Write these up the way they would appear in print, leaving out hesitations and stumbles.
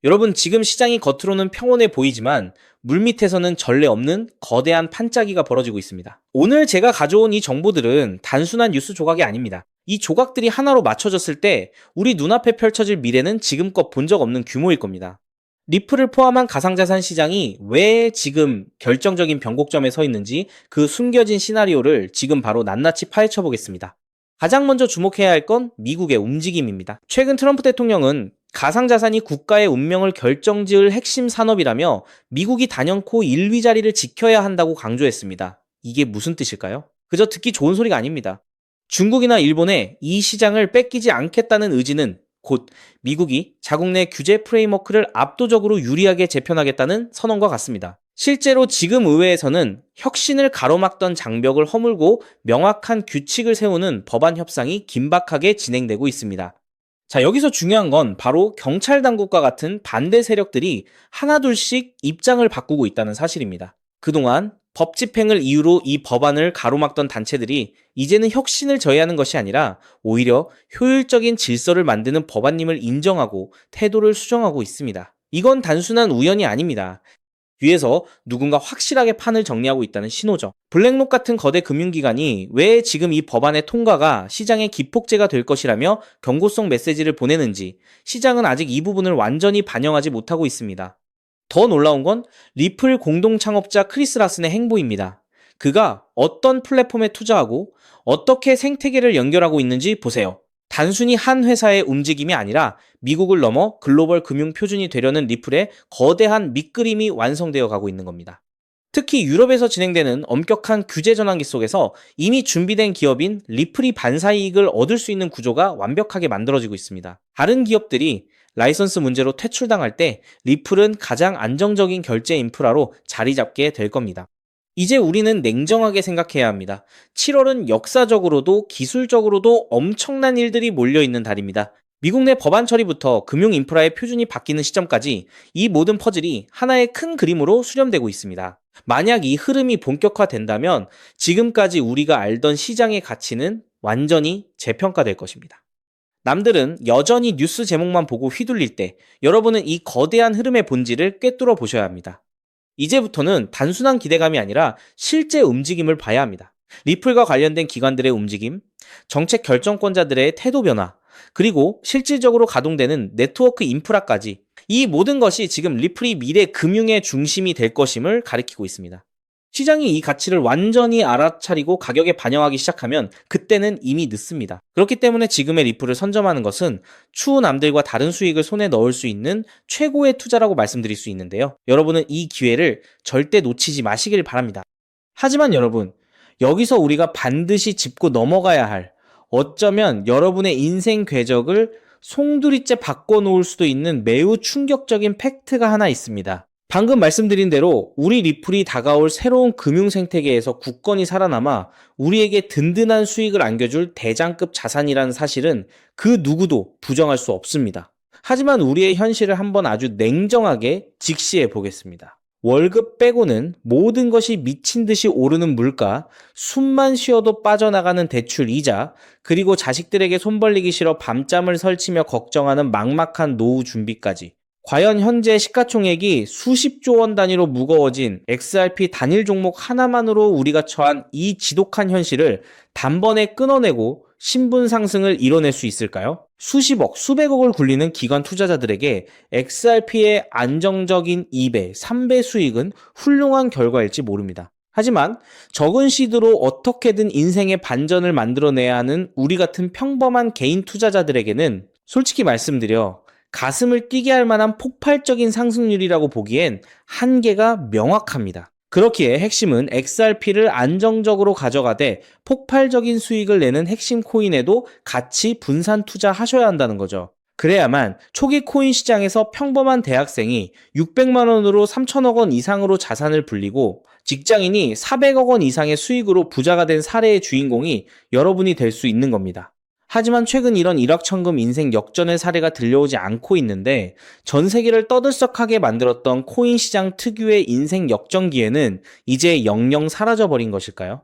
여러분, 지금 시장이 겉으로는 평온해 보이지만 물밑에서는 전례 없는 거대한 판짜기가 벌어지고 있습니다. 오늘 제가 가져온 이 정보들은 단순한 뉴스 조각이 아닙니다. 이 조각들이 하나로 맞춰졌을 때 우리 눈앞에 펼쳐질 미래는 지금껏 본 적 없는 규모일 겁니다. 리플을 포함한 가상자산 시장이 왜 지금 결정적인 변곡점에 서 있는지 그 숨겨진 시나리오를 지금 바로 낱낱이 파헤쳐 보겠습니다. 가장 먼저 주목해야 할 건 미국의 움직임입니다. 최근 트럼프 대통령은 가상자산이 국가의 운명을 결정지을 핵심 산업이라며 미국이 단연코 1위 자리를 지켜야 한다고 강조했습니다. 이게 무슨 뜻일까요? 그저 듣기 좋은 소리가 아닙니다. 중국이나 일본에 이 시장을 뺏기지 않겠다는 의지는 곧 미국이 자국 내 규제 프레임워크를 압도적으로 유리하게 재편하겠다는 선언과 같습니다. 실제로 지금 의회에서는 혁신을 가로막던 장벽을 허물고 명확한 규칙을 세우는 법안 협상이 긴박하게 진행되고 있습니다. 자, 여기서 중요한 건 바로 경찰 당국과 같은 반대 세력들이 하나둘씩 입장을 바꾸고 있다는 사실입니다. 그동안 법 집행을 이유로 이 법안을 가로막던 단체들이 이제는 혁신을 저해하는 것이 아니라 오히려 효율적인 질서를 만드는 법안임을 인정하고 태도를 수정하고 있습니다. 이건 단순한 우연이 아닙니다. 위에서 누군가 확실하게 판을 정리하고 있다는 신호죠. 블랙록 같은 거대 금융기관이 왜 지금 이 법안의 통과가 시장의 기폭제가 될 것이라며 경고성 메시지를 보내는지 시장은 아직 이 부분을 완전히 반영하지 못하고 있습니다. 더 놀라운 건 리플 공동 창업자 크리스 라슨의 행보입니다. 그가 어떤 플랫폼에 투자하고 어떻게 생태계를 연결하고 있는지 보세요. 단순히 한 회사의 움직임이 아니라 미국을 넘어 글로벌 금융 표준이 되려는 리플의 거대한 밑그림이 완성되어 가고 있는 겁니다. 특히 유럽에서 진행되는 엄격한 규제 전환기 속에서 이미 준비된 기업인 리플이 반사이익을 얻을 수 있는 구조가 완벽하게 만들어지고 있습니다. 다른 기업들이 라이선스 문제로 퇴출당할 때 리플은 가장 안정적인 결제 인프라로 자리 잡게 될 겁니다. 이제 우리는 냉정하게 생각해야 합니다. 7월은 역사적으로도 기술적으로도 엄청난 일들이 몰려있는 달입니다. 미국 내 법안 처리부터 금융 인프라의 표준이 바뀌는 시점까지 이 모든 퍼즐이 하나의 큰 그림으로 수렴되고 있습니다. 만약 이 흐름이 본격화된다면 지금까지 우리가 알던 시장의 가치는 완전히 재평가될 것입니다. 남들은 여전히 뉴스 제목만 보고 휘둘릴 때 여러분은 이 거대한 흐름의 본질을 꿰뚫어 보셔야 합니다. 이제부터는 단순한 기대감이 아니라 실제 움직임을 봐야 합니다. 리플과 관련된 기관들의 움직임, 정책 결정권자들의 태도 변화, 그리고 실질적으로 가동되는 네트워크 인프라까지 이 모든 것이 지금 리플이 미래 금융의 중심이 될 것임을 가리키고 있습니다. 시장이 이 가치를 완전히 알아차리고 가격에 반영하기 시작하면 그때는 이미 늦습니다. 그렇기 때문에 지금의 리플을 선점하는 것은 추후 남들과 다른 수익을 손에 넣을 수 있는 최고의 투자라고 말씀드릴 수 있는데요. 여러분은 이 기회를 절대 놓치지 마시길 바랍니다. 하지만 여러분, 여기서 우리가 반드시 짚고 넘어가야 할 어쩌면 여러분의 인생 궤적을 송두리째 바꿔놓을 수도 있는 매우 충격적인 팩트가 하나 있습니다. 방금 말씀드린 대로 우리 리플이 다가올 새로운 금융 생태계에서 굳건히 살아남아 우리에게 든든한 수익을 안겨줄 대장급 자산이라는 사실은 그 누구도 부정할 수 없습니다. 하지만 우리의 현실을 한번 아주 냉정하게 직시해 보겠습니다. 월급 빼고는 모든 것이 미친 듯이 오르는 물가, 숨만 쉬어도 빠져나가는 대출 이자, 그리고 자식들에게 손 벌리기 싫어 밤잠을 설치며 걱정하는 막막한 노후 준비까지. 과연 현재 시가총액이 수십조 원 단위로 무거워진 XRP 단일 종목 하나만으로 우리가 처한 이 지독한 현실을 단번에 끊어내고 신분 상승을 이뤄낼 수 있을까요? 수십억, 수백억을 굴리는 기관 투자자들에게 XRP의 안정적인 2배, 3배 수익은 훌륭한 결과일지 모릅니다. 하지만 적은 시드로 어떻게든 인생의 반전을 만들어내야 하는 우리 같은 평범한 개인 투자자들에게는 솔직히 말씀드려 가슴을 뛰게 할 만한 폭발적인 상승률이라고 보기엔 한계가 명확합니다. 그렇기에 핵심은 XRP를 안정적으로 가져가되 폭발적인 수익을 내는 핵심 코인에도 같이 분산 투자하셔야 한다는 거죠. 그래야만 초기 코인 시장에서 평범한 대학생이 600만 원으로 3천억 원 이상으로 자산을 불리고 직장인이 400억 원 이상의 수익으로 부자가 된 사례의 주인공이 여러분이 될 수 있는 겁니다. 하지만 최근 이런 일확천금 인생 역전의 사례가 들려오지 않고 있는데 전 세계를 떠들썩하게 만들었던 코인 시장 특유의 인생 역전 기회는 이제 영영 사라져버린 것일까요?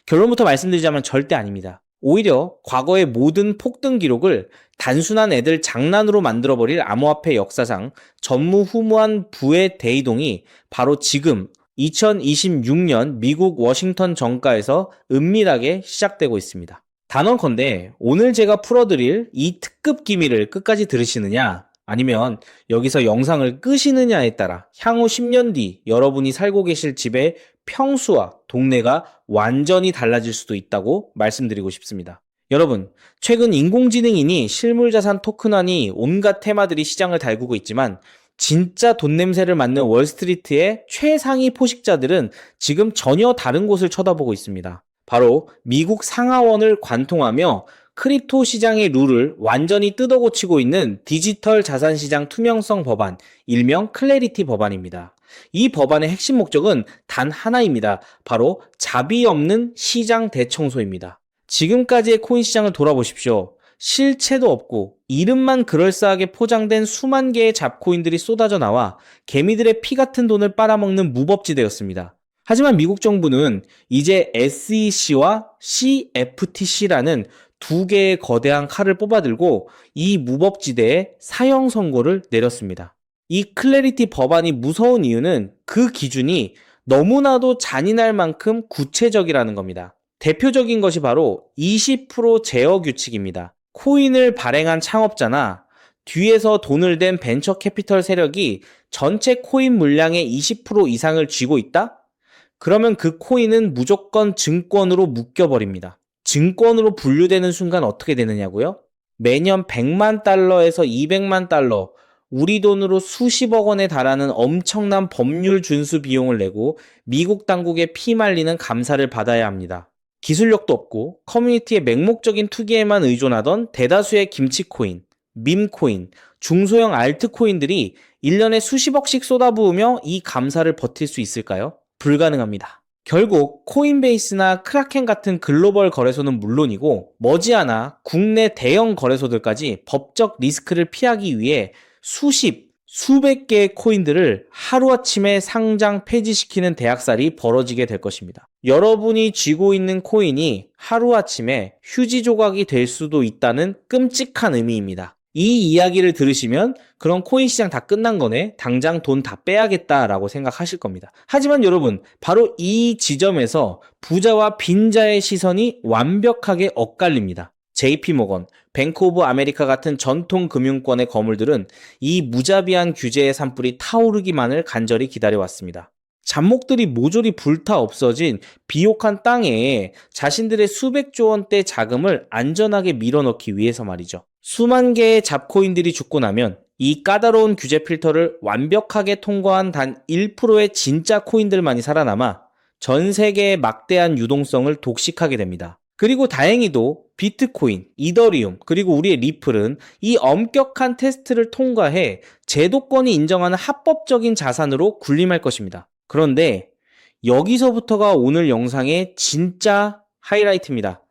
결론부터 말씀드리자면 절대 아닙니다. 오히려 과거의 모든 폭등 기록을 단순한 애들 장난으로 만들어버릴 암호화폐 역사상 전무후무한 부의 대이동이 바로 지금 2026년 미국 워싱턴 정가에서 은밀하게 시작되고 있습니다. 단언컨대 오늘 제가 풀어드릴 이 특급 기밀을 끝까지 들으시느냐, 아니면 여기서 영상을 끄시느냐에 따라 향후 10년 뒤 여러분이 살고 계실 집의 평수와 동네가 완전히 달라질 수도 있다고 말씀드리고 싶습니다. 여러분, 최근 인공지능이니 실물자산 토큰화니 온갖 테마들이 시장을 달구고 있지만 진짜 돈 냄새를 맡는 월스트리트의 최상위 포식자들은 지금 전혀 다른 곳을 쳐다보고 있습니다. 바로 미국 상하원을 관통하며 크립토 시장의 룰을 완전히 뜯어고치고 있는 디지털 자산 시장 투명성 법안, 일명 클래리티 법안입니다. 이 법안의 핵심 목적은 단 하나입니다. 바로 자비 없는 시장 대청소입니다. 지금까지의 코인 시장을 돌아보십시오. 실체도 없고 이름만 그럴싸하게 포장된 수만 개의 잡코인들이 쏟아져 나와 개미들의 피 같은 돈을 빨아먹는 무법지대였습니다. 하지만 미국 정부는 이제 SEC와 CFTC라는 두 개의 거대한 칼을 뽑아들고 이 무법지대에 사형 선고를 내렸습니다. 이 클래리티 법안이 무서운 이유는 그 기준이 너무나도 잔인할 만큼 구체적이라는 겁니다. 대표적인 것이 바로 20% 제어 규칙입니다. 코인을 발행한 창업자나 뒤에서 돈을 댄 벤처 캐피털 세력이 전체 코인 물량의 20% 이상을 쥐고 있다? 그러면 그 코인은 무조건 증권으로 묶여버립니다. 증권으로 분류되는 순간 어떻게 되느냐고요? 매년 100만 달러에서 200만 달러, 우리 돈으로 수십억 원에 달하는 엄청난 법률 준수 비용을 내고 미국 당국에 피말리는 감사를 받아야 합니다. 기술력도 없고 커뮤니티의 맹목적인 투기에만 의존하던 대다수의 김치코인, 밈코인, 중소형 알트코인들이 1년에 수십억씩 쏟아부으며 이 감사를 버틸 수 있을까요? 불가능합니다. 결국 코인베이스나 크라켄 같은 글로벌 거래소는 물론이고 머지않아 국내 대형 거래소들까지 법적 리스크를 피하기 위해 수백 개의 코인들을 하루아침에 상장 폐지시키는 대학살이 벌어지게 될 것입니다. 여러분이 쥐고 있는 코인이 하루아침에 휴지 조각이 될 수도 있다는 끔찍한 의미입니다. 이 이야기를 들으시면 그럼 코인 시장 다 끝난 거네, 당장 돈 다 빼야겠다라고 생각하실 겁니다. 하지만 여러분, 바로 이 지점에서 부자와 빈자의 시선이 완벽하게 엇갈립니다. JP모건, 뱅크 오브 아메리카 같은 전통 금융권의 거물들은 이 무자비한 규제의 산불이 타오르기만을 간절히 기다려왔습니다. 잡목들이 모조리 불타 없어진 비옥한 땅에 자신들의 수백조 원대 자금을 안전하게 밀어넣기 위해서 말이죠. 수만 개의 잡코인들이 죽고 나면 이 까다로운 규제 필터를 완벽하게 통과한 단 1%의 진짜 코인들만이 살아남아 전 세계의 막대한 유동성을 독식하게 됩니다. 그리고 다행히도 비트코인, 이더리움, 그리고 우리의 리플은 이 엄격한 테스트를 통과해 제도권이 인정하는 합법적인 자산으로 군림할 것입니다. 그런데 여기서부터가 오늘 영상의 진짜 하이라이트입니다.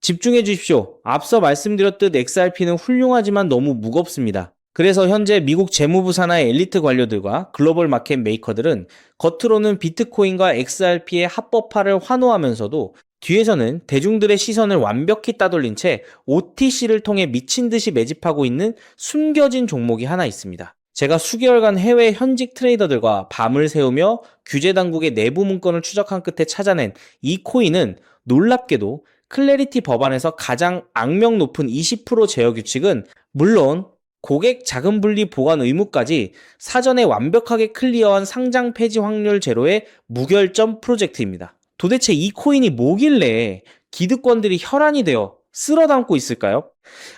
집중해 주십시오. 앞서 말씀드렸듯 XRP는 훌륭하지만 너무 무겁습니다. 그래서 현재 미국 재무부 산하의 엘리트 관료들과 글로벌 마켓 메이커들은 겉으로는 비트코인과 XRP의 합법화를 환호하면서도 뒤에서는 대중들의 시선을 완벽히 따돌린 채 OTC를 통해 미친 듯이 매집하고 있는 숨겨진 종목이 하나 있습니다. 제가 수개월간 해외 현직 트레이더들과 밤을 새우며 규제 당국의 내부 문건을 추적한 끝에 찾아낸 이 코인은 놀랍게도 클래리티 법안에서 가장 악명 높은 20% 제어 규칙은 물론 고객 자금 분리 보관 의무까지 사전에 완벽하게 클리어한 상장 폐지 확률 제로의 무결점 프로젝트입니다. 도대체 이 코인이 뭐길래 기득권들이 혈안이 되어 쓸어 담고 있을까요?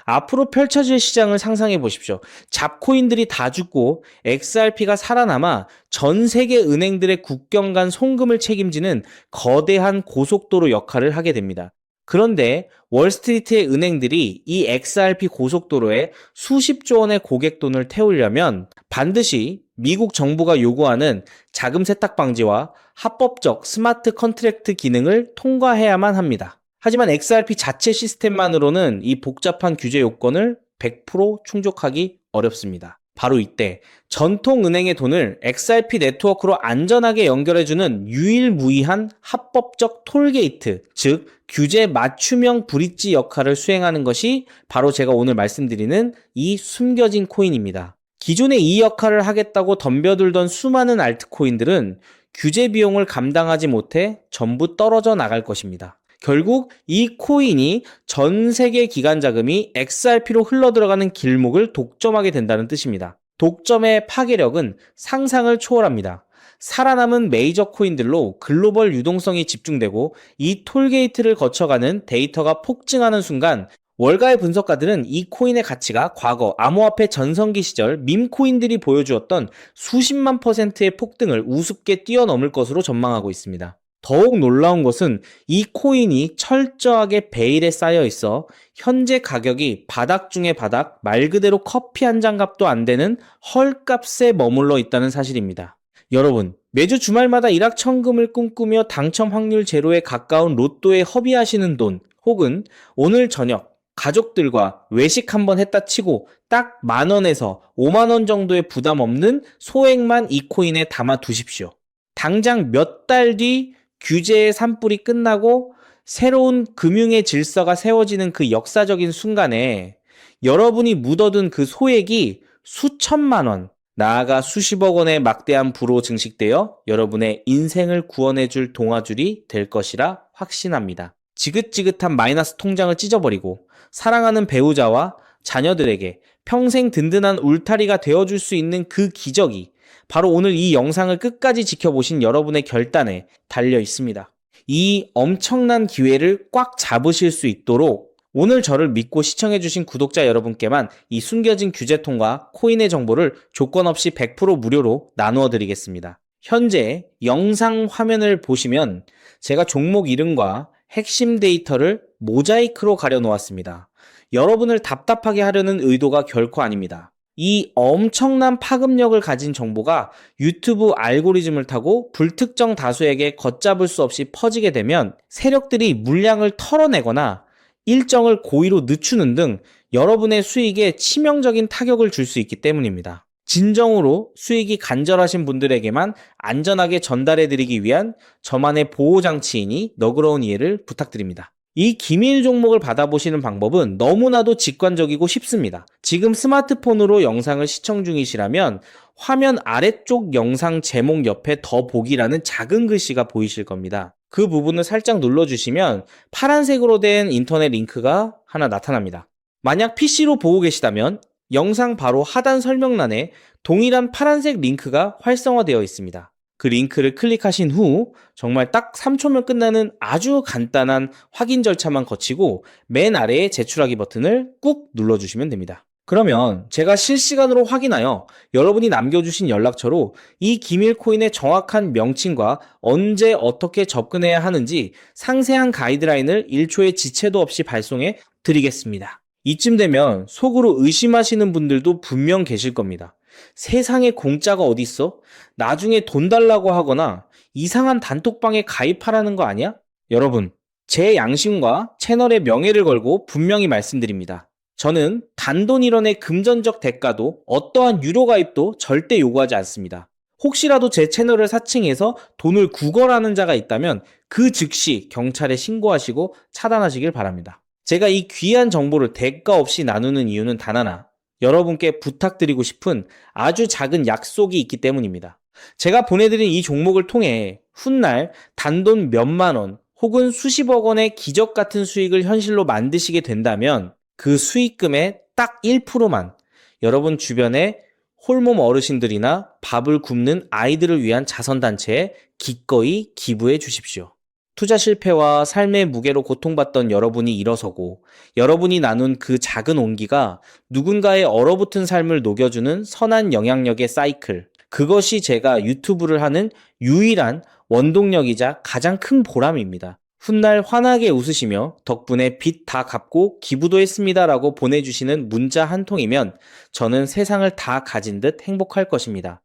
앞으로 펼쳐질 시장을 상상해 보십시오. 잡코인들이 다 죽고 XRP가 살아남아 전 세계 은행들의 국경 간 송금을 책임지는 거대한 고속도로 역할을 하게 됩니다. 그런데 월스트리트의 은행들이 이 XRP 고속도로에 수십조 원의 고객 돈을 태우려면 반드시 미국 정부가 요구하는 자금 세탁 방지와 합법적 스마트 컨트랙트 기능을 통과해야만 합니다. 하지만 XRP 자체 시스템만으로는 이 복잡한 규제 요건을 100% 충족하기 어렵습니다. 바로 이때 전통은행의 돈을 XRP 네트워크로 안전하게 연결해주는 유일무이한 합법적 톨게이트, 즉 규제 맞춤형 브릿지 역할을 수행하는 것이 바로 제가 오늘 말씀드리는 이 숨겨진 코인입니다. 기존에 이 역할을 하겠다고 덤벼들던 수많은 알트코인들은 규제 비용을 감당하지 못해 전부 떨어져 나갈 것입니다. 결국 이 코인이 전 세계 기관 자금이 XRP로 흘러들어가는 길목을 독점하게 된다는 뜻입니다. 독점의 파괴력은 상상을 초월합니다. 살아남은 메이저 코인들로 글로벌 유동성이 집중되고 이 톨게이트를 거쳐가는 데이터가 폭증하는 순간 월가의 분석가들은 이 코인의 가치가 과거 암호화폐 전성기 시절 밈코인들이 보여주었던 수십만 %의 폭등을 우습게 뛰어넘을 것으로 전망하고 있습니다. 더욱 놀라운 것은 이 코인이 철저하게 베일에 쌓여 있어 현재 가격이 바닥 중의 바닥, 말 그대로 커피 한 잔 값도 안 되는 헐값에 머물러 있다는 사실입니다. 여러분, 매주 주말마다 일확천금을 꿈꾸며 당첨 확률 제로에 가까운 로또에 허비하시는 돈, 혹은 오늘 저녁 가족들과 외식 한번 했다 치고 딱 10,000원에서 50,000원 정도의 부담 없는 소액만 이 코인에 담아 두십시오. 당장 몇 달 뒤 규제의 산불이 끝나고 새로운 금융의 질서가 세워지는 그 역사적인 순간에 여러분이 묻어둔 그 소액이 수천만 원, 나아가 수십억 원의 막대한 부로 증식되어 여러분의 인생을 구원해줄 동아줄이 될 것이라 확신합니다. 지긋지긋한 마이너스 통장을 찢어버리고 사랑하는 배우자와 자녀들에게 평생 든든한 울타리가 되어줄 수 있는 그 기적이 바로 오늘 이 영상을 끝까지 지켜보신 여러분의 결단에 달려 있습니다. 이 엄청난 기회를 꽉 잡으실 수 있도록 오늘 저를 믿고 시청해주신 구독자 여러분께만 이 숨겨진 규제통과 코인의 정보를 조건 없이 100% 무료로 나누어 드리겠습니다. 현재 영상 화면을 보시면 제가 종목 이름과 핵심 데이터를 모자이크로 가려 놓았습니다. 여러분을 답답하게 하려는 의도가 결코 아닙니다. 이 엄청난 파급력을 가진 정보가 유튜브 알고리즘을 타고 불특정 다수에게 걷잡을 수 없이 퍼지게 되면 세력들이 물량을 털어내거나 일정을 고의로 늦추는 등 여러분의 수익에 치명적인 타격을 줄 수 있기 때문입니다. 진정으로 수익이 간절하신 분들에게만 안전하게 전달해드리기 위한 저만의 보호장치이니 너그러운 이해를 부탁드립니다. 이 기밀 종목을 받아보시는 방법은 너무나도 직관적이고 쉽습니다. 지금 스마트폰으로 영상을 시청 중이시라면 화면 아래쪽 영상 제목 옆에 더 보기라는 작은 글씨가 보이실 겁니다. 그 부분을 살짝 눌러주시면 파란색으로 된 인터넷 링크가 하나 나타납니다. 만약 PC로 보고 계시다면 영상 바로 하단 설명란에 동일한 파란색 링크가 활성화되어 있습니다. 그 링크를 클릭하신 후 정말 딱 3초면 끝나는 아주 간단한 확인 절차만 거치고 맨 아래에 제출하기 버튼을 꾹 눌러주시면 됩니다. 그러면 제가 실시간으로 확인하여 여러분이 남겨주신 연락처로 이 기밀 코인의 정확한 명칭과 언제 어떻게 접근해야 하는지 상세한 가이드라인을 1초의 지체도 없이 발송해 드리겠습니다. 이쯤 되면 속으로 의심하시는 분들도 분명 계실 겁니다. 세상에 공짜가 어딨어? 나중에 돈 달라고 하거나 이상한 단톡방에 가입하라는 거 아니야? 여러분, 제 양심과 채널의 명예를 걸고 분명히 말씀드립니다. 저는 단돈 1원의 금전적 대가도 어떠한 유료 가입도 절대 요구하지 않습니다. 혹시라도 제 채널을 사칭해서 돈을 구걸하는 자가 있다면 그 즉시 경찰에 신고하시고 차단하시길 바랍니다. 제가 이 귀한 정보를 대가 없이 나누는 이유는 단 하나, 여러분께 부탁드리고 싶은 아주 작은 약속이 있기 때문입니다. 제가 보내드린 이 종목을 통해 훗날 단돈 몇만 원 혹은 수십억 원의 기적 같은 수익을 현실로 만드시게 된다면 그 수익금의 딱 1%만 여러분 주변에 홀몸 어르신들이나 밥을 굶는 아이들을 위한 자선단체에 기꺼이 기부해 주십시오. 투자 실패와 삶의 무게로 고통받던 여러분이 일어서고 여러분이 나눈 그 작은 온기가 누군가의 얼어붙은 삶을 녹여주는 선한 영향력의 사이클, 그것이 제가 유튜브를 하는 유일한 원동력이자 가장 큰 보람입니다. 훗날 환하게 웃으시며 덕분에 빚 다 갚고 기부도 했습니다 라고 보내주시는 문자 한 통이면 저는 세상을 다 가진 듯 행복할 것입니다.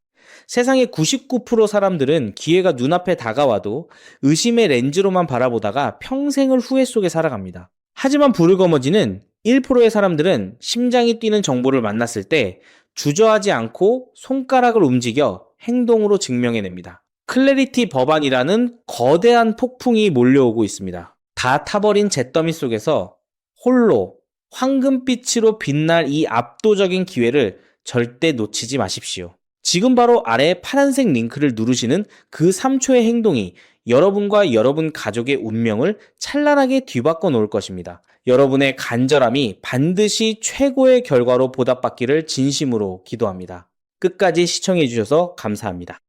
세상의 99% 사람들은 기회가 눈앞에 다가와도 의심의 렌즈로만 바라보다가 평생을 후회 속에 살아갑니다. 하지만 부르거머지는 1%의 사람들은 심장이 뛰는 정보를 만났을 때 주저하지 않고 손가락을 움직여 행동으로 증명해냅니다. 클래리티 법안이라는 거대한 폭풍이 몰려오고 있습니다. 다 타버린 잿더미 속에서 홀로 황금빛으로 빛날 이 압도적인 기회를 절대 놓치지 마십시오. 지금 바로 아래 파란색 링크를 누르시는 그 3초의 행동이 여러분과 여러분 가족의 운명을 찬란하게 뒤바꿔 놓을 것입니다. 여러분의 간절함이 반드시 최고의 결과로 보답받기를 진심으로 기도합니다. 끝까지 시청해 주셔서 감사합니다.